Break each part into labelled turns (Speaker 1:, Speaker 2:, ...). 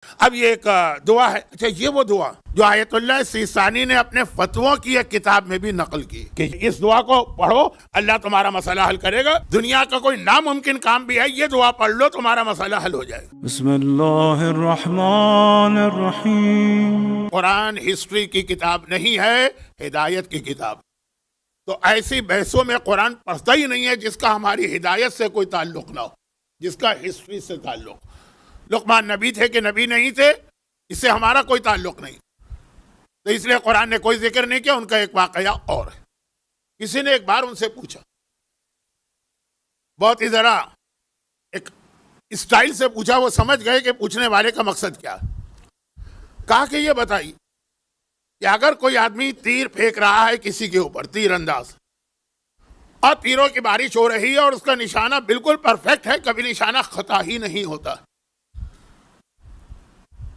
Speaker 1: اب یہ ایک دعا ہے، اچھا یہ وہ دعا جو آیت اللہ سیستانی نے اپنے فتووں کی ایک کتاب میں بھی نقل کی کہ اس دعا کو پڑھو اللہ تمہارا مسئلہ حل کرے گا، دنیا کا کوئی ناممکن کام بھی ہے یہ دعا پڑھ لو تمہارا مسئلہ حل ہو جائے گا۔
Speaker 2: بسم اللہ الرحمن الرحیم۔
Speaker 1: قرآن ہسٹری کی کتاب نہیں ہے، ہدایت کی کتاب۔ تو ایسی بحثوں میں قرآن پڑھتا ہی نہیں ہے جس کا ہماری ہدایت سے کوئی تعلق نہ ہو، جس کا ہسٹری سے تعلق۔ لقمان نبی تھے کہ نبی نہیں تھے اس سے ہمارا کوئی تعلق نہیں، تو اس لیے قرآن نے کوئی ذکر نہیں کیا۔ ان کا ایک واقعہ اور ہے، کسی نے ایک بار ان سے پوچھا، بہت ہی ذرا ایک اسٹائل سے پوچھا، وہ سمجھ گئے کہ پوچھنے والے کا مقصد کیا ہے۔ کہا کہ یہ بتائیے کہ اگر کوئی آدمی تیر پھینک رہا ہے کسی کے اوپر، تیر انداز، اور تیروں کی بارش ہو رہی ہے اور اس کا نشانہ بالکل پرفیکٹ ہے، کبھی نشانہ خطا ہی نہیں ہوتا،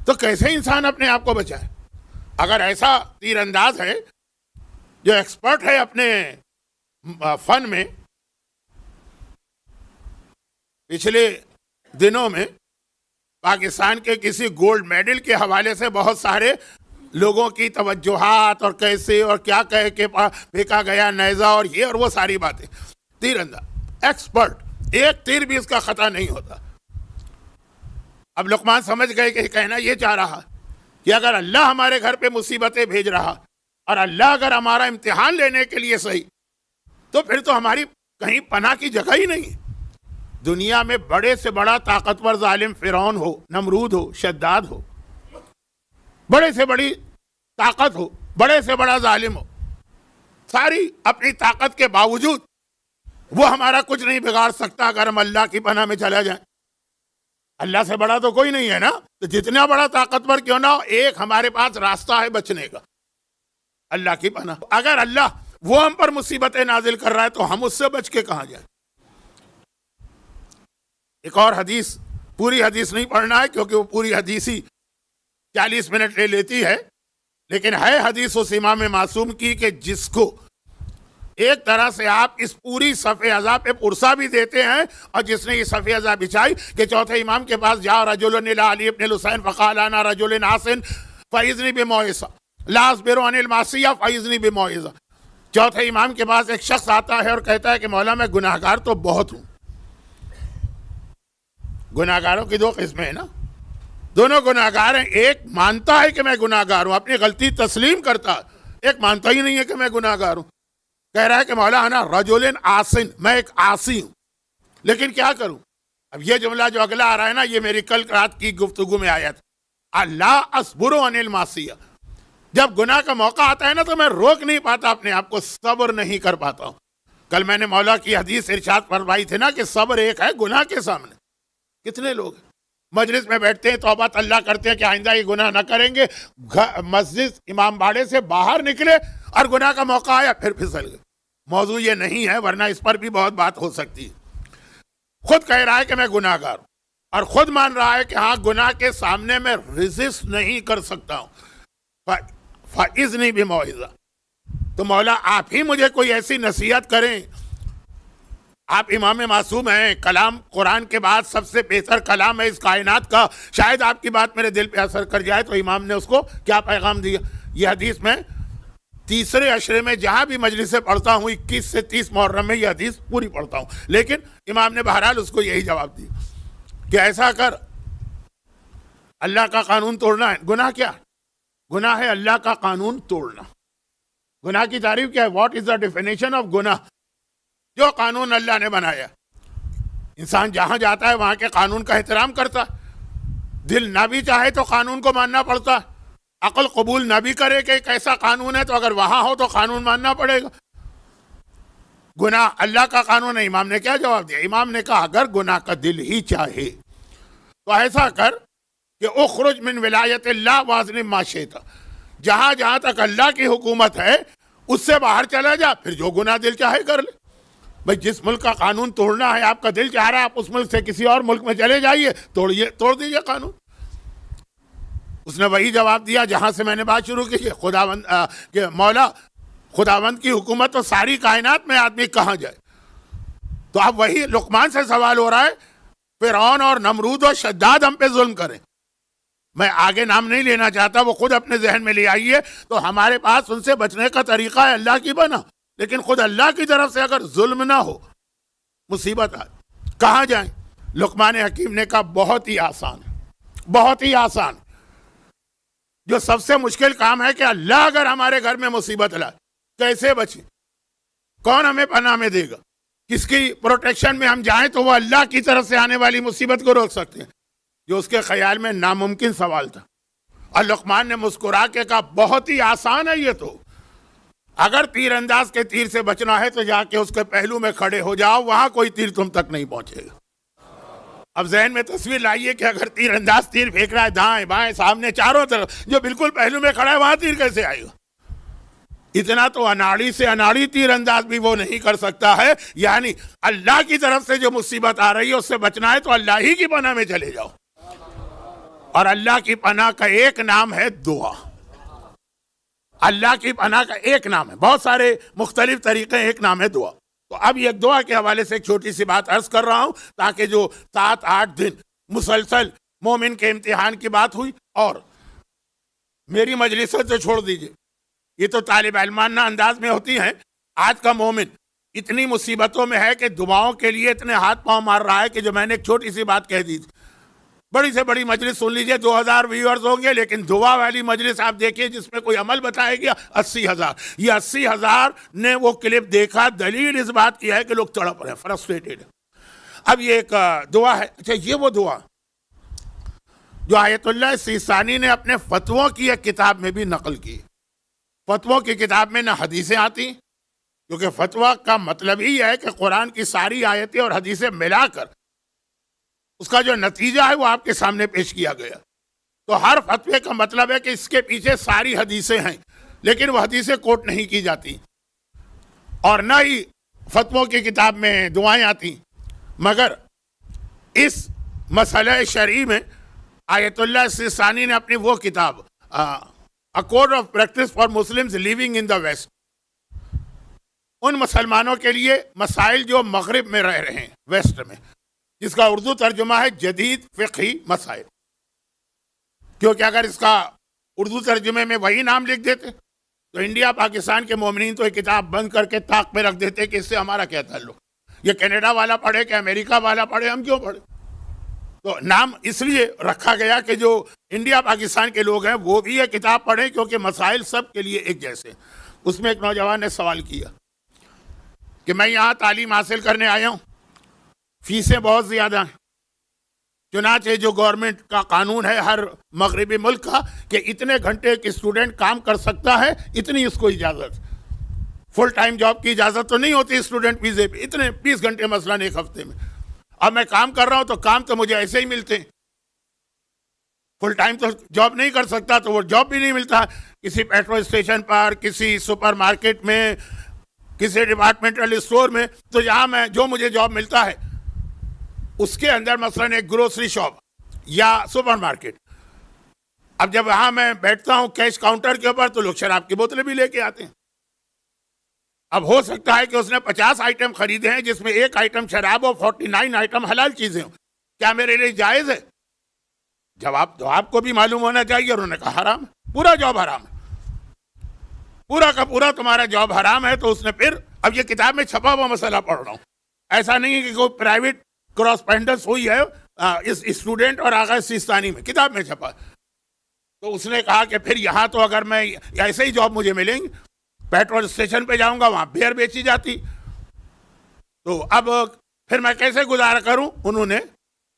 Speaker 1: تو کیسے انسان اپنے آپ کو بچائے؟ اگر ایسا تیر انداز ہے جو ایکسپرٹ ہے اپنے فن میں، پچھلے دنوں میں پاکستان کے کسی گولڈ میڈل کے حوالے سے بہت سارے لوگوں کی توجہات اور کیسے اور کیا کہہ کے پھینکا گیا نیزہ اور یہ اور وہ ساری باتیں، تیر انداز ایکسپرٹ، ایک تیر بھی اس کا خطا نہیں ہوتا۔ اب لقمان سمجھ گئے کہ کہنا یہ چاہ رہا کہ اگر اللہ ہمارے گھر پہ مصیبتیں بھیج رہا اور اللہ اگر ہمارا امتحان لینے کے لیے صحیح، تو پھر تو ہماری کہیں پناہ کی جگہ ہی نہیں۔ دنیا میں بڑے سے بڑا طاقتور ظالم فرعون ہو، نمرود ہو، شداد ہو، بڑے سے بڑی طاقت ہو، بڑے سے بڑا ظالم ہو، ساری اپنی طاقت کے باوجود وہ ہمارا کچھ نہیں بگاڑ سکتا اگر ہم اللہ کی پناہ میں چلا جائیں۔ اللہ سے بڑا تو کوئی نہیں ہے نا، تو جتنا بڑا طاقتور کیوں نہ ہو، ایک ہمارے پاس راستہ ہے بچنے کا، اللہ کی پناہ۔ اگر اللہ وہ ہم پر مصیبتیں نازل کر رہا ہے تو ہم اس سے بچ کے کہاں جائیں؟ ایک اور حدیث، پوری حدیث نہیں پڑھنا ہے کیونکہ وہ پوری حدیث ہی 40 منٹ لے لیتی ہے، لیکن ہے حدیث اس امام معصوم کی کہ جس کو ایک طرح سے آپ اس پوری صف اعضاء پہ پرسا بھی دیتے ہیں، اور جس نے یہ صف اعضاء بچھائی کہ چوتھے امام کے پاس جا رجل الى علی ابن الحسین فقال انا رجل حسن فاذنی بموعظہ لا اصبر عن المعصیہ فاذنی بموعظہ۔ چوتھے امام کے پاس ایک شخص آتا ہے اور کہتا ہے کہ مولا میں گناہ گار تو بہت ہوں۔ گناہ گاروں کی دو قسمیں ہیں نا، دونوں گناہ گار ہیں، ایک مانتا ہے کہ میں گناہ گار ہوں، اپنی غلطی تسلیم کرتا ہے، ایک مانتا ہی نہیں ہے کہ میں گناہ گار ہوں، کہہ رہا ہے کہ مولا انا رجل عاصٍ، میں ایک عاصی ہوں، لیکن کیا کروں؟ اب یہ جملہ جو اگلا آ رہا ہے نا، یہ میری کل رات کی گفتگو میں آیا تھا، لا اصبر عن المعصیہ۔ جب گناہ کا موقع آتا ہے نا تو میں روک نہیں پاتا اپنے آپ کو، صبر نہیں کر پاتا ہوں۔ کل میں نے مولا کی حدیث ارشاد فرمائی تھی نا کہ صبر ایک ہے گناہ کے سامنے۔ کتنے لوگ مجلس میں بیٹھتے ہیں، توبہ اللہ کرتے ہیں کہ آئندہ یہ گناہ نہ کریں گے، مسجد امام باڑے سے باہر نکلے اور گناہ کا موقع آیا پھر پھسل گئے۔ موضوع یہ نہیں ہے، ورنہ اس پر بھی بہت بات ہو سکتی ہے۔ خود کہہ رہا ہے کہ میں گناہ گار ہوں، اور خود مان رہا ہے کہ ہاں گناہ کے سامنے میں ریزسٹ نہیں کر سکتا ہوں، فاذنی بموعظہ۔ تو مولا آپ ہی مجھے کوئی ایسی نصیحت کریں، آپ امام معصوم ہیں، کلام قرآن کے بعد سب سے بہتر کلام ہے اس کائنات کا، شاید آپ کی بات میرے دل پہ اثر کر جائے۔ تو امام نے اس کو کیا پیغام دیا؟ یہ حدیث میں تیسرے عشرے میں جہاں بھی مجلس سے پڑھتا ہوں، 21 سے 30 محرم میں یہ حدیث پوری پڑھتا ہوں، لیکن امام نے بہرحال اس کو یہی جواب دیا کہ ایسا کر، اللہ کا قانون توڑنا ہے گناہ، کیا گناہ ہے؟ اللہ کا قانون توڑنا۔ گناہ کی تعریف کیا ہے؟ What is the definition of گناہ؟ جو قانون اللہ نے بنایا، انسان جہاں جاتا ہے وہاں کے قانون کا احترام کرتا، دل نہ بھی چاہے تو قانون کو ماننا پڑتا، عقل قبول نہ بھی کرے کہ ایک ایسا قانون ہے تو اگر وہاں ہو تو قانون ماننا پڑے گا۔ گناہ اللہ کا قانون ہے۔ امام نے کیا جواب دیا؟ امام نے کہا اگر گناہ کا دل ہی چاہے تو ایسا کر کہ اخرج من ولایت اللہ واظلم ما شئت، جہاں جہاں تک اللہ کی حکومت ہے اس سے باہر چلا جا، پھر جو گناہ دل چاہے کر لے۔ بھئی جس ملک کا قانون توڑنا ہے، آپ کا دل چاہ رہا ہے آپ اس ملک سے کسی اور ملک میں چلے جائیے، توڑ دیجئے قانون۔ اس نے وہی جواب دیا جہاں سے میں نے بات شروع کی، خداوند کہ مولا خداوند کی حکومت تو ساری کائنات میں، آدمی کہاں جائے؟ تو اب وہی لقمان سے سوال ہو رہا ہے، فرعون اور نمرود اور شداد ہم پہ ظلم کریں، میں آگے نام نہیں لینا چاہتا, وہ خود اپنے ذہن میں لے آئیے. تو ہمارے پاس ان سے بچنے کا طریقہ ہے اللہ کی بنا, لیکن خود اللہ کی طرف سے اگر ظلم نہ ہو, مصیبت آئے, کہاں جائیں؟ لقمان حکیم نے کہا بہت ہی آسان, بہت ہی آسان. جو سب سے مشکل کام ہے کہ اللہ اگر ہمارے گھر میں مصیبت لائے, کیسے بچیں؟ کون ہمیں پناہ میں دے گا؟ کس کی پروٹیکشن میں ہم جائیں تو وہ اللہ کی طرف سے آنے والی مصیبت کو روک سکتے ہیں, جو اس کے خیال میں ناممکن سوال تھا. اور لقمان نے مسکرا کے کہا بہت ہی آسان ہے یہ تو. اگر تیر انداز کے تیر سے بچنا ہے تو جا کے اس کے پہلو میں کھڑے ہو جاؤ, وہاں کوئی تیر تم تک نہیں پہنچے گا. اب ذہن میں تصویر لائیے کہ اگر تیر انداز تیر پھینک رہا ہے دائیں بائیں سامنے چاروں طرف, جو بالکل پہلو میں کھڑا ہے وہاں تیر کیسے آئے گا؟ اتنا تو اناڑی سے اناڑی تیر انداز بھی وہ نہیں کر سکتا ہے. یعنی اللہ کی طرف سے جو مصیبت آ رہی ہے اس سے بچنا ہے تو اللہ ہی کی پناہ میں چلے جاؤ. اور اللہ کی پناہ کا ایک نام ہے دعا. اللہ کی پناہ کا ایک نام ہے, بہت سارے مختلف طریقے, ایک نام ہے دعا. تو اب یہ دعا کے حوالے سے ایک چھوٹی سی بات عرض کر رہا ہوں, تاکہ جو 7-8 دن مسلسل مومن کے امتحان کی بات ہوئی, اور میری مجلسوں سے چھوڑ دیجئے, یہ تو طالب علمانہ انداز میں ہوتی ہیں. آج کا مومن اتنی مصیبتوں میں ہے کہ دعاؤں کے لیے اتنے ہاتھ پاؤں مار رہا ہے کہ جو میں نے ایک چھوٹی سی بات کہہ دی تھی, بڑی سے بڑی مجلس سن لیجئے, 2000 ویورز ہوں گے, لیکن دعا والی مجلس آپ دیکھیے جس میں کوئی عمل بتایا گیا 80,000. یہ 80,000 نے وہ کلپ دیکھا, دلیل اس بات کی ہے کہ لوگ تڑپ رہے ہیں, فرسٹریٹڈ. اب یہ ایک دعا ہے. اچھا, یہ وہ دعا جو آیت اللہ سیستانی نے اپنے فتووں کی ایک کتاب میں بھی نقل کی. فتووں کی کتاب میں نہ حدیثیں آتی, کیونکہ فتویٰ کا مطلب ہی ہے کہ قرآن کی ساری آیتیں اور حدیثیں ملا کر اس کا جو نتیجہ ہے وہ آپ کے سامنے پیش کیا گیا. تو ہر فتوے کا مطلب ہے کہ اس کے پیچھے ساری حدیثیں ہیں, لیکن وہ حدیثیں کوٹ نہیں کی جاتی, اور نہ ہی فتووں کی کتاب میں دعائیں آتی. مگر اس مسئلہ شرعی میں آیت اللہ سیستانی نے اپنی وہ کتاب A Code of Practice for Muslims Living in the West, ان مسلمانوں کے لیے مسائل جو مغرب میں رہ رہے ہیں, ویسٹ میں, جس کا اردو ترجمہ ہے جدید فقہی مسائل. کیونکہ اگر اس کا اردو ترجمے میں وہی نام لکھ دیتے تو انڈیا پاکستان کے مومنین تو یہ کتاب بند کر کے طاق میں رکھ دیتے کہ اس سے ہمارا کیا تعلق, یہ کینیڈا والا پڑھے کہ امریکہ والا پڑھے, ہم کیوں پڑھے. تو نام اس لیے رکھا گیا کہ جو انڈیا پاکستان کے لوگ ہیں وہ بھی یہ کتاب پڑھیں, کیونکہ مسائل سب کے لیے ایک جیسے. اس میں ایک نوجوان نے سوال کیا کہ میں یہاں تعلیم حاصل کرنے آیا ہوں, فیسیں بہت زیادہ ہیں, چنانچہ جو گورنمنٹ کا قانون ہے ہر مغربی ملک کا کہ اتنے گھنٹے ایک اسٹوڈنٹ کام کر سکتا ہے, اتنی اس کو اجازت. فل ٹائم جاب کی اجازت تو نہیں ہوتی اسٹوڈنٹ ویزے پہ, اتنے 20 گھنٹے مثلاً ایک ہفتے میں. اب میں کام کر رہا ہوں تو کام تو مجھے ایسے ہی ملتے ہیں, فل ٹائم تو جاب نہیں کر سکتا تو وہ جاب بھی نہیں ملتا. کسی پیٹرول اسٹیشن پر, کسی سپر مارکیٹ میں, کسی ڈپارٹمنٹل اسٹور میں, تو یہاں میں جو مجھے جاب ملتا ہے اس کے اندر مثلاً ایک گروسری شاپ یا سپر مارکیٹ. اب جب وہاں میں بیٹھتا ہوں کیش کاؤنٹر کے اوپر تو لوگ شراب کی بوتلیں بھی لے کے آتے ہیں. اب ہو سکتا ہے کہ اس نے 50 آئٹم خریدے ہیں جس میں ایک آئٹم شراب اور 49 آئٹم حلال چیزیں ہوں. کیا میرے لیے جائز ہے؟ جواب تو آپ کو بھی معلوم ہونا چاہیے. اور انہوں نے کہا حرام ہے, پورا جاب حرام ہے, پورا کا پورا تمہارا جاب حرام ہے. تو اس نے پھر, اب یہ کتاب میں چھپا ہوا مسئلہ پڑھ رہا ہوں, ایسا نہیں ہے کہ کوئی پرائیویٹ کراسپینڈنس ہوئی ہے اس اسٹوڈنٹ اور آغا سیستانی میں, کتاب میں چھپا. تو اس نے کہا کہ پھر یہاں تو اگر میں ایسے ہی جاب مجھے ملیں گی, پیٹرول اسٹیشن پہ جاؤں گا وہاں بیئر بیچی جاتی, تو اب پھر میں کیسے گزارا کروں. انہوں نے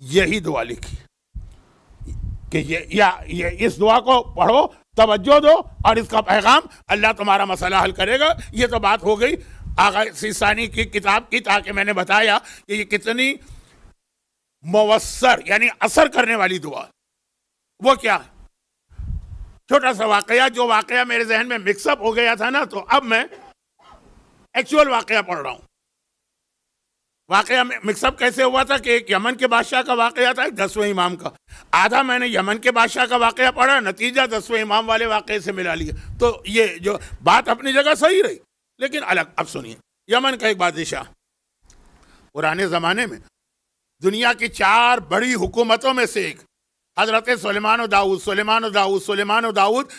Speaker 1: یہی دعا لکھی کہ یہ اس دعا کو پڑھو, توجہ دو, اور اس کا پیغام اللہ تمہارا مسئلہ حل کرے گا. یہ تو بات ہو گئی آغا سیستانی کی کتاب کی, تاکہ میں نے بتایا کہ یہ کتنی موثر یعنی اثر کرنے والی دعا. وہ کیا ہے؟ چھوٹا سا واقعہ, جو واقعہ میرے ذہن میں مکس اپ ہو گیا تھا نا, تو اب میں ایکچوئل واقعہ پڑھ رہا ہوں. واقعہ مکس اپ کیسے ہوا تھا کہ ایک یمن کے بادشاہ کا واقعہ تھا, ایک 10ویں امام کا. آدھا میں نے یمن کے بادشاہ کا واقعہ پڑھا, نتیجہ 10ویں امام والے واقعے سے ملا لیا. تو یہ جو بات اپنی جگہ صحیح رہی, لیکن الگ. اب سنیے, یمن کا ایک بادشاہ پرانے زمانے میں دنیا کی 4 بڑی حکومتوں میں سے ایک, حضرت سلیمان و داؤد، سلیمان و داؤد، سلیمان و داؤد،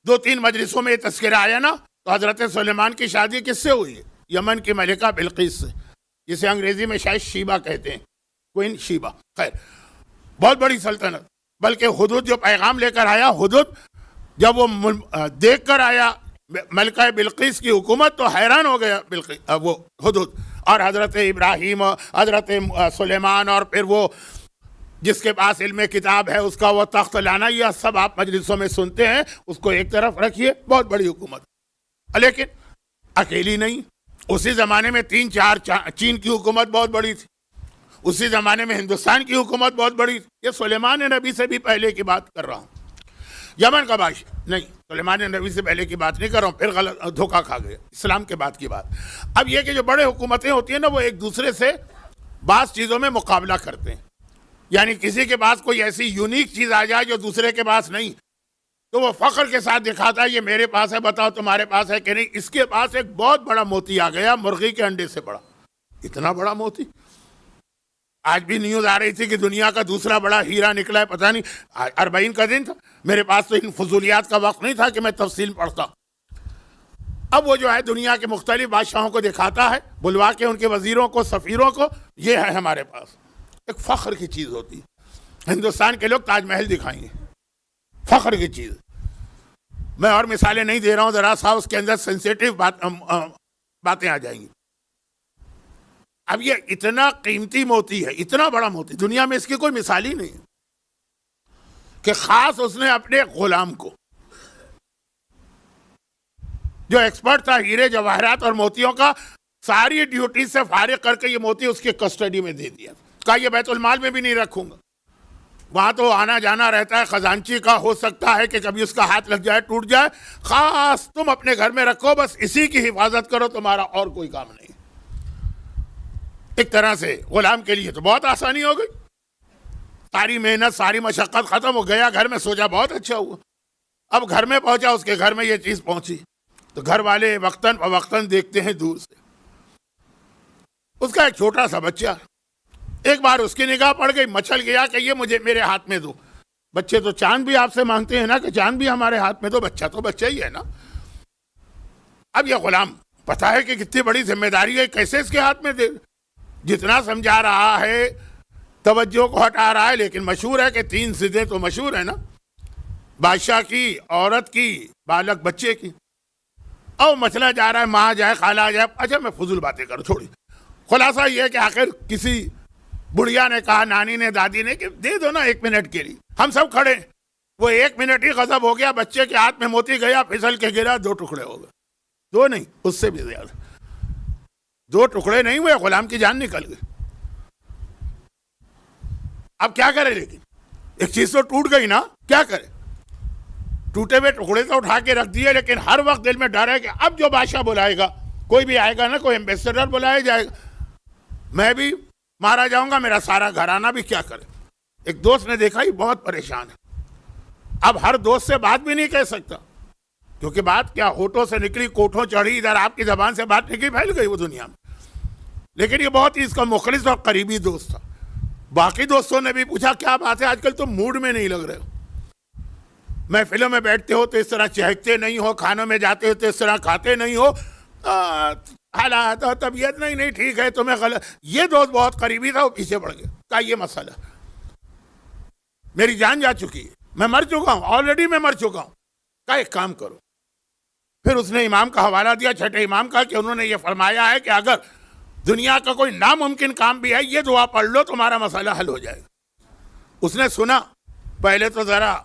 Speaker 1: 2-3 مجلسوں میں یہ تذکرہ آیا نا، تو حضرت سلیمان کی شادی کس سے ہوئی ہے؟ یمن کی ملکہ بلقیس سے، جسے انگریزی میں شاید شیبہ کہتے ہیں، کوئن شیبہ. خیر، بہت بڑی سلطنت. بلکہ حدود جو پیغام لے کر آیا، حدود جب وہ دیکھ کر آیا ملکہ بلقیس کی حکومت تو حیران ہو گیا وہ حدود. اور حضرت ابراہیم، حضرت سلیمان، اور پھر وہ جس کے پاس علم کتاب ہے اس کا وہ تخت لانا، یہ سب آپ مجلسوں میں سنتے ہیں. اس کو ایک طرف رکھیے، بہت بڑی حکومت. لیکن اکیلی نہیں، اسی زمانے میں 3-4 چین کی حکومت بہت بڑی تھی، اسی زمانے میں ہندوستان کی حکومت بہت بڑی تھی. یہ سلیمان نبی سے بھی پہلے کی بات کر رہا ہوں. یمن کا بادشاہ نہیں، سلیمان نبی سے پہلے کی بات نہیں کر رہا ہوں، پھر غلط دھوکہ کھا گئے، اسلام کے بعد کی بات. اب یہ کہ جو بڑے حکومتیں ہوتی ہیں نا، وہ ایک دوسرے سے بعض چیزوں میں مقابلہ کرتے ہیں. یعنی کسی کے پاس کوئی ایسی یونیک چیز آ جائے جو دوسرے کے پاس نہیں، تو وہ فخر کے ساتھ دکھاتا ہے یہ میرے پاس ہے، بتاؤ تمہارے پاس ہے کہ نہیں. اس کے پاس ایک بہت بڑا موتی آ گیا، مرغی کے انڈے سے بڑا. اتنا بڑا موتی. آج بھی نیوز آ رہی تھی کہ دنیا کا دوسرا بڑا ہیرا نکلا ہے، پتہ نہیں 40 کا دن تھا. میرے پاس تو ان فضولیات کا وقت نہیں تھا کہ میں تفصیل پڑھتا. اب وہ جو ہے دنیا کے مختلف بادشاہوں کو دکھاتا ہے، بلوا کے ان کے وزیروں کو، سفیروں کو، یہ ہے ہمارے پاس. ایک فخر کی چیز ہوتی ہے. ہندوستان کے لوگ تاج محل دکھائیں گے، فخر کی چیز. میں اور مثالیں نہیں دے رہا ہوں، ذرا سا اس کے اندر سینسیٹیو باتیں آ جائیں گی. اب یہ اتنا قیمتی موتی ہے، اتنا بڑا موتی، دنیا میں اس کی کوئی مثال ہی نہیں ہے کہ خاص اس نے اپنے غلام کو، جو ایکسپرٹ تھا ہیرے جواہرات اور موتیوں کا، ساری ڈیوٹی سے فارغ کر کے یہ موتی اس کے کسٹڈی میں دے دیا. کہا یہ بیت المال میں بھی نہیں رکھوں گا، وہاں تو آنا جانا رہتا ہے خزانچی کا، ہو سکتا ہے کہ کبھی اس کا ہاتھ لگ جائے، ٹوٹ جائے، خاص تم اپنے گھر میں رکھو، بس اسی کی حفاظت کرو، تمہارا اور کوئی کام نہیں. ایک طرح سے غلام کے لیے تو بہت آسانی ہو گئی، ساری محنت، ساری مشقت ختم ہو گیا. گھر میں سوچا بہت اچھا ہوا. اب گھر میں پہنچا، اس کے گھر میں یہ چیز پہنچی تو گھر والے وقتاً فوقتاً دیکھتے ہیں دور سے. اس کا ایک چھوٹا سا بچہ، ایک بار اس کی نگاہ پڑ گئی، مچل گیا کہ یہ مجھے میرے ہاتھ میں دو. بچے تو چاند بھی آپ سے مانگتے ہیں نا کہ چاند بھی ہمارے ہاتھ میں دو، بچہ تو بچہ ہی ہے نا. اب یہ غلام پتا ہے کہ کتنی بڑی ذمہ داری ہے، کیسے اس کے ہاتھ میں دے. جتنا سمجھا رہا ہے، توجہ کو ہٹا رہا ہے، لیکن مشہور ہے کہ 3 ضدیں تو مشہور ہے نا، بادشاہ کی، عورت کی، بالغ بچے کی. او مسئلہ جا رہا ہے، ماں جائے، خالہ جائے. اچھا میں فضول باتیں کروں تھوڑی. خلاصہ یہ ہے کہ آخر کسی بڑھیا نے کہا، نانی نے، دادی نے، کہ دے دو نا 1 منٹ کے لیے. ہم سب کھڑے، وہ 1 منٹ ہی غضب ہو گیا، بچے کے ہاتھ میں موتی گیا، پھسل کے گرا، 2 ٹکڑے ہو گئے. 2 نہیں، اس سے بھی زیادہ. 2 ٹکڑے نہیں ہوئے، غلام کی جان نکل گئی. اب کیا کرے؟ لیکن ایک چیز تو ٹوٹ گئی نا، کیا کرے؟ ٹوٹے ہوئے ٹکڑے تو اٹھا کے رکھ دیے، لیکن ہر وقت دل میں ڈر ہے کہ اب جو بادشاہ بلائے گا، کوئی بھی آئے گا نا، کوئی ایمبیسڈر بلایا جائے گا، میں بھی مارا جاؤں گا، میرا سارا گھرانہ بھی. کیا کرے؟ ایک دوست نے دیکھا یہ بہت پریشان ہے. اب ہر دوست سے بات بھی نہیں کہہ سکتا، کیونکہ بات کیا، ہونٹوں سے نکلی، کوٹھوں چڑھی، ادھر آپ کی زبان سے بات نکلی، پھیل گئی وہ دنیا میں. لیکن یہ بہت ہی اس کا مخلص اور قریبی دوست تھا. باقی دوستوں نے بھی پوچھا کیا بات ہے، آج کل تم موڈ میں نہیں لگ رہے ہو، محفلوں میں بیٹھتے ہو تو اس طرح چہکتے نہیں ہو، کھانوں میں جاتے ہو تو اس طرح کھاتے نہیں ہو، حالات اور طبیعت نہیں ٹھیک ہے، تمہیں غلط. یہ دوست بہت قریبی تھا، وہ پیچھے پڑ گیا. کہا یہ مسئلہ، میری جان جا چکی ہے، میں مر چکا ہوں، آلریڈی میں مر چکا ہوں. کہا ایک کام کرو. پھر اس نے امام کا حوالہ دیا، چھٹے امام کا، کہ انہوں نے یہ فرمایا ہے کہ اگر دنیا کا کوئی ناممکن کام بھی ہے، یہ دعا پڑھ لو، تمہارا مسئلہ حل ہو جائے گا. اس نے سنا، پہلے تو ذرا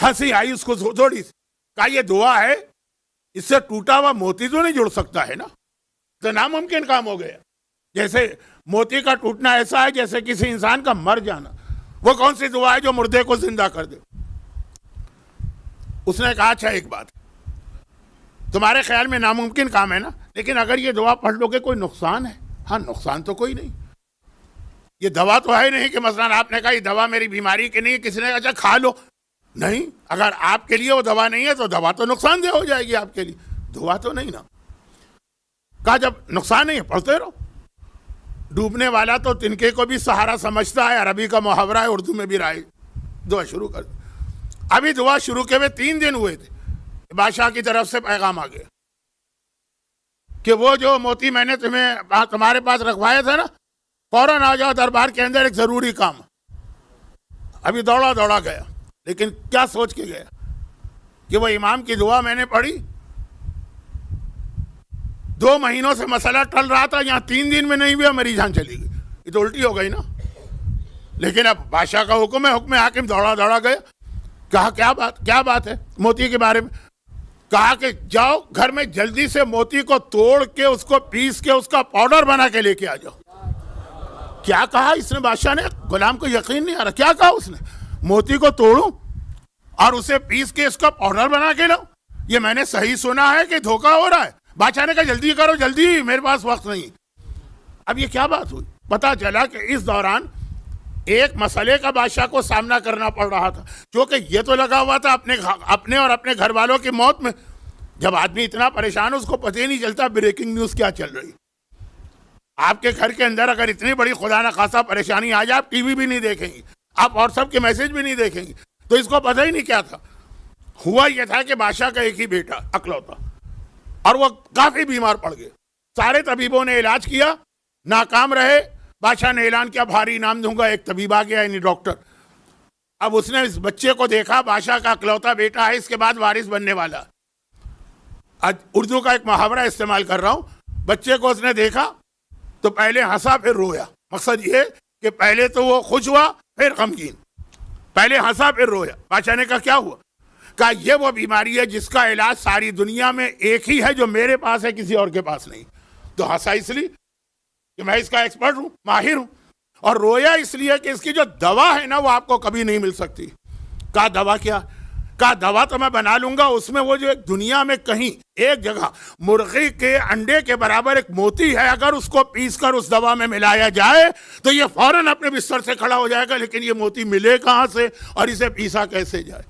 Speaker 1: ہنسی آئی اس کو تھوڑی سی. کہا یہ دعا ہے، اس سے ٹوٹا ہوا موتی تو نہیں جڑ سکتا ہے نا، تو ناممکن کام ہو گیا. جیسے موتی کا ٹوٹنا ایسا ہے جیسے کسی انسان کا مر جانا. وہ کون سی دعا ہے جو مردے کو زندہ کر دے؟ اس نے کہا اچھا ایک بات، تمہارے خیال میں ناممکن کام ہے نا، لیکن اگر یہ دعا پڑھ لو گے کوئی نقصان ہے؟ ہاں نقصان تو کوئی نہیں، یہ دوا تو ہے نہیں کہ مثلا آپ نے کہا یہ دوا میری بیماری کی نہیں ہے، کسی نے کہا اچھا کھا لو. نہیں، اگر آپ کے لیے وہ دوا نہیں ہے تو دوا تو نقصان دہ ہو جائے گی آپ کے لیے، دعا تو نہیں نا. کہا جب نقصان نہیں ہے پڑھتے رہو. ڈوبنے والا تو تنکے کو بھی سہارا سمجھتا ہے، عربی کا محاورہ ہے، اردو میں بھی رائے. دعا شروع کر. ابھی دعا شروع کے ہوئے 3 دن ہوئے تھے، بادشاہ کی طرف سے پیغام آ گیا کہ وہ جو موتی میں نے تمہارے پاس رکھوائے تھے نا، فوراً آ جاؤ دربار کے اندر، ایک ضروری کام. ابھی دوڑا دوڑا گیا، لیکن کیا سوچ کے گیا کہ وہ امام کی دعا میں نے پڑھی. 2 مہینوں سے مسئلہ ٹل رہا تھا، یہاں 3 دن میں نہیں ہوا، میری جان چلی گئی. یہ تو الٹی ہو گئی نا. لیکن اب بادشاہ کا حکم ہے، حکم حاکم. دوڑا دوڑا گیا. کہا کیا بات ہے موتی کے بارے میں. کہا کہ جاؤ گھر میں جلدی سے موتی کو توڑ کے اس کو پیس کے اس کا پاؤڈر بنا کے لے کے آ جاؤ. کیا کہا اس نے بادشاہ نے؟ غلام کو یقین نہیں آ رہا. کیا کہا اس نے؟ موتی کو توڑوں اور اسے پیس کے اس کا پاؤڈر بنا کے لاؤ؟ یہ میں نے صحیح سنا ہے کہ دھوکہ ہو رہا ہے؟ بادشاہ نے کہا جلدی کرو، جلدی، میرے پاس وقت نہیں. اب یہ کیا بات ہوئی؟ پتا چلا کہ اس دوران ایک مسئلے کا بادشاہ کو سامنا کرنا پڑ رہا تھا، کیونکہ یہ تو لگا ہوا تھا اپنے اور اپنے گھر والوں کی موت میں. جب آدمی اتنا پریشان، اس کو پتہ ہی نہیں چلتا بریکنگ نیوز کیا چل رہی. آپ کے گھر کے اندر اگر اتنی بڑی خدا نخواستہ پریشانی آ جائے، آپ ٹی وی بھی نہیں دیکھیں گے، آپ واٹس ایپ کے میسج بھی نہیں دیکھیں گے. تو اس کو پتہ ہی نہیں کیا تھا. ہوا یہ تھا کہ بادشاہ کا ایک ہی بیٹا اکلوتا، اور وہ کافی بیمار پڑ گئے. سارے طبیبوں نے علاج کیا، ناکام رہے. بادشاہ نے اعلان کیا بھاری انعام دوں گا. ایک طبیب آ گیا، یعنی ڈاکٹر. اب اس نے اس بچے کو دیکھا، بادشاہ کا اکلوتا بیٹا ہے، اس کے بعد وارث بننے والا. آج اردو کا ایک محاورہ استعمال کر رہا ہوں. بچے کو اس نے دیکھا تو پہلے ہنسا پھر رویا. مقصد یہ کہ پہلے تو وہ خوش ہوا پھر غمگین. پہلے ہنسا پھر رویا. بادشاہ نے کہا کیا ہوا؟ کہا یہ وہ بیماری ہے جس کا علاج ساری دنیا میں ایک ہی ہے، جو میرے پاس ہے، کسی اور کے پاس نہیں. تو ہنسا اس لیے کہ میں اس کا ایکسپرٹ ہوں، ماہر ہوں. اور رویا اس لیے کہ اس کی جو دوا ہے نا وہ آپ کو کبھی نہیں مل سکتی. کہا دوا کیا؟ کہا دوا تو میں بنا لوں گا. اس میں وہ جو ایک دنیا میں کہیں ایک جگہ مرغی کے انڈے کے برابر ایک موتی ہے، اگر اس کو پیس کر اس دوا میں ملایا جائے تو یہ فوراً اپنے بستر سے کھڑا ہو جائے گا. لیکن یہ موتی ملے کہاں سے اور اسے پیسا کیسے جائے؟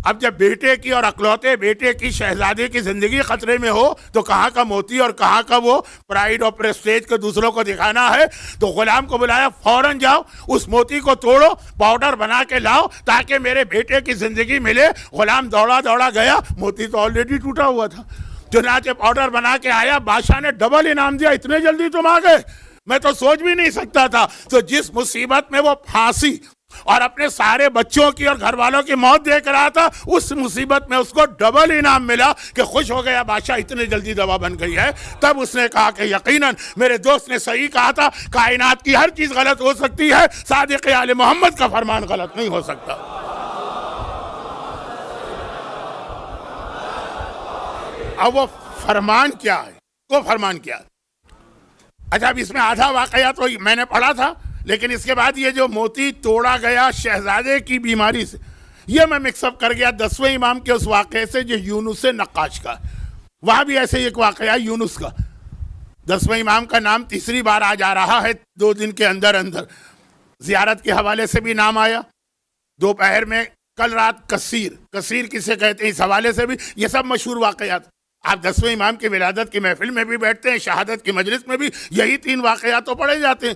Speaker 1: اب جب بیٹے کی اور اکلوتے بیٹے کی شہزادے کی زندگی خطرے میں ہو تو کہاں کا موتی اور کہاں کا وہ پرائیڈ اور پریسٹیج کو دوسروں کو دکھانا ہے. تو غلام کو بلایا، فوراً جاؤ اس موتی کو توڑو، پاؤڈر بنا کے لاؤ تاکہ میرے بیٹے کی زندگی ملے. غلام دوڑا دوڑا گیا، موتی تو آلریڈی ٹوٹا ہوا تھا. چنانچہ پاؤڈر بنا کے آیا. بادشاہ نے ڈبل انعام دیا. اتنے جلدی تم آ گئے؟ میں تو سوچ بھی نہیں سکتا تھا. تو جس مصیبت میں وہ پھانسی اور اپنے سارے بچوں کی اور گھر والوں کی موت دیکھ رہا تھا، اس مصیبت میں اس کو ڈبل انعام ملا کہ خوش ہو گیا بادشاہ اتنی جلدی دوا بن گئی ہے. تب اس نے کہا کہ یقیناً میرے دوست نے صحیح کہا تھا، کائنات کی ہر چیز غلط ہو سکتی ہے، صادق آل محمد کا فرمان غلط نہیں ہو سکتا. اب وہ فرمان کیا ہے؟ وہ فرمان کیا ہے؟ اچھا، اب اس میں آدھا واقعہ تو میں نے پڑھا تھا، لیکن اس کے بعد یہ جو موتی توڑا گیا شہزادے کی بیماری سے، یہ میں مکس اپ کر گیا 10ویں امام کے اس واقعے سے جو یونس نقاش کا. وہاں بھی ایسے ایک واقعہ یونس کا. 10ویں امام کا نام تیسری بار آ جا رہا ہے 2 دن کے اندر اندر. زیارت کے حوالے سے بھی نام آیا. دوپہر میں کل رات کثیر کسے کہتے ہیں اس حوالے سے بھی. یہ سب مشہور واقعات. آپ 10ویں امام کی ولادت کی محفل میں بھی بیٹھتے ہیں، شہادت کی مجلس میں بھی یہی 3 واقعات تو پڑھے جاتے ہیں.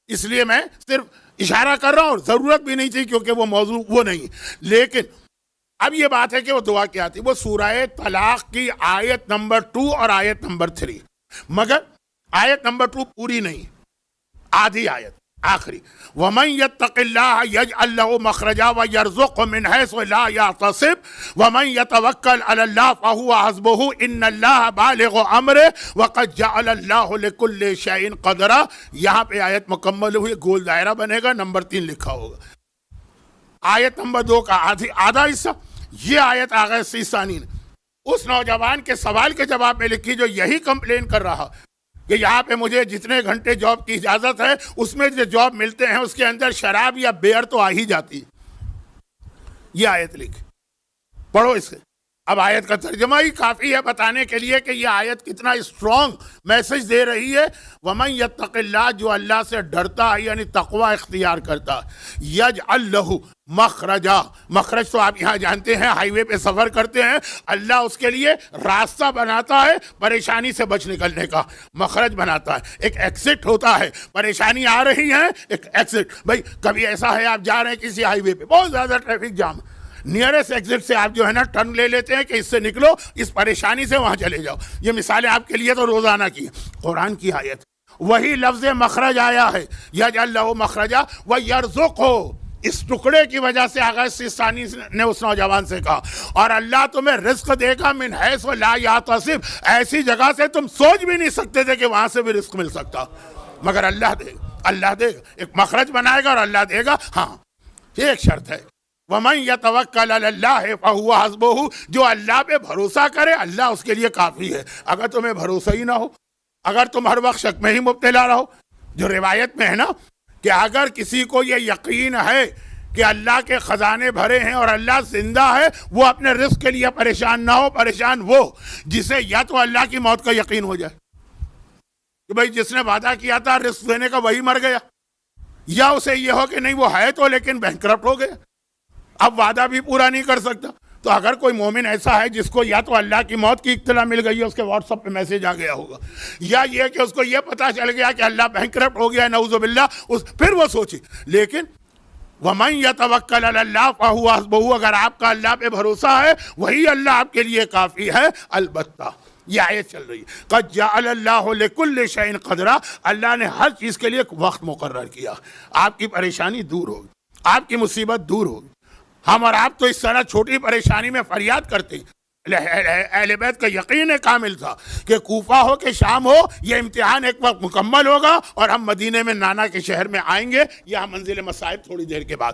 Speaker 1: اس لیے میں صرف اشارہ کر رہا ہوں، ضرورت بھی نہیں تھی کیونکہ وہ موضوع وہ نہیں. لیکن اب یہ بات ہے کہ وہ دعا کیا تھی. وہ سورہ طلاق کی آیت نمبر 2 اور آیت نمبر 3، مگر آیت نمبر 2 پوری نہیں، آدھی آیت آخری. وَمَن يَتَّقِ اللَّهَ يَجْعَل لَّهُ مَخْرَجًا وَيَرْزُقْهُ مِنْ حَيْثُ لَا يَحْتَسِبُ وَمَن يَتَوَكَّلْ عَلَى اللَّهِ فَهُوَ حَسْبُهُ إِنَّ اللَّهَ بَالِغُ أَمْرِهِ وَقَدْ جَعَلَ اللَّهُ لِكُلِّ شَيْءٍ قَدْرًا. یہاں پہ آیت مکمل ہوئی، گول دائرہ بنے گا، نمبر 3 لکھا ہوگا. آیت نمبر 2 کا آدھا حصہ. یہ آیت آ گئے ثانی نے اس نوجوان کے سوال کے جواب میں لکھی جو یہی کمپلین کر رہا کہ یہاں پہ مجھے جتنے گھنٹے جاب کی اجازت ہے اس میں جو جاب ملتے ہیں اس کے اندر شراب یا بیئر تو آ ہی جاتی. یہ آیت لکھی، پڑھو اس سے. اب آیت کا ترجمہ ہی کافی ہے بتانے کے لیے کہ یہ آیت کتنا اسٹرانگ میسج دے رہی ہے. وَمَن يَتَّقِ اللَّهَ، جو اللہ سے ڈرتا ہے یعنی تقوی اختیار کرتا ہے، یجعل لہ مخرجا. مخرج تو آپ یہاں جانتے ہیں، ہائی وے پہ سفر کرتے ہیں، اللہ اس کے لیے راستہ بناتا ہے پریشانی سے بچ نکلنے کا، مخرج بناتا ہے، ایک ایکسٹ ہوتا ہے. پریشانی آ رہی ہے، ایک ایکسٹ. بھائی کبھی ایسا ہے آپ جا رہے ہیں کسی ہائی وے پہ، بہت زیادہ ٹریفک جام، نیئرسٹ ایگزٹ سے آپ جو ہے نا ٹرن لے لیتے ہیں کہ اس سے نکلو، اس پریشانی سے وہاں چلے جاؤ. یہ مثالیں آپ کے لیے تو روزانہ کی. قرآن کی آیت وہی لفظ مخرج آیا ہے، یجعل لہ مخرجا ویرزقہ. اس ٹکڑے کی وجہ سے آغاز سیستانی نے اس نوجوان سے کہا، اور اللہ تمہیں رزق دے گا من حیث لا یحتسب، ایسی جگہ سے تم سوچ بھی نہیں سکتے تھے کہ وہاں سے بھی رزق مل سکتا، مگر اللہ دے گا. اللہ دے گا، ایک مخرج بنائے گا اور اللہ دے گا. ہاں یہ ایک شرط ہے، وَمَن يَتَوَكَّلْ عَلَى اللَّهِ فَهُوَ حَسْبُهُ. جو اللہ پہ بھروسہ کرے اللہ اس کے لیے کافی ہے. اگر تمہیں بھروسہ ہی نہ ہو، اگر تم ہر وقت شک میں ہی مبتلا رہو، جو روایت میں ہے نا کہ اگر کسی کو یہ یقین ہے کہ اللہ کے خزانے بھرے ہیں اور اللہ زندہ ہے، وہ اپنے رزق کے لیے پریشان نہ ہو. پریشان وہ جسے یا تو اللہ کی موت کا یقین ہو جائے کہ بھائی جس نے وعدہ کیا تھا رزق دینے کا وہی مر گیا، یا اسے یہ ہو کہ نہیں وہ ہے تو لیکن بینکرپٹ ہو گیا، اب وعدہ بھی پورا نہیں کر سکتا. تو اگر کوئی مومن ایسا ہے جس کو یا تو اللہ کی موت کی اطلاع مل گئی ہے، اس کے واٹس ایپ پہ میسج آ گیا ہوگا، یا یہ کہ اس کو یہ پتا چل گیا کہ اللہ بینکرپٹ ہو گیا ہے نعوذ باللہ، پھر وہ سوچے. لیکن وَمَن يَتَوَكَّلْ عَلَى اللَّهِ فَهُوَ حَسْبُهُ، اگر آپ کا اللہ پہ بھروسہ ہے وہی اللہ آپ کے لیے کافی ہے. البتہ یہ آیت چل رہی ہے قَدْ جَعَلَ اللَّهُ لِكُلِّ شَيْءٍ قَدْرًا، اللہ نے ہر چیز کے لیے ایک وقت مقرر کیا. آپ کی پریشانی دور ہوگی، آپ کی مصیبت دور ہوگی. ہم اور آپ تو اس طرح چھوٹی پریشانی میں فریاد کرتے ہیں. اہل بیت کا یقین کامل تھا کہ کوفہ ہو کہ شام ہو، یہ امتحان ایک وقت مکمل ہوگا اور ہم مدینے میں نانا کے شہر میں آئیں گے. یہ منزل مصائب تھوڑی دیر کے بعد.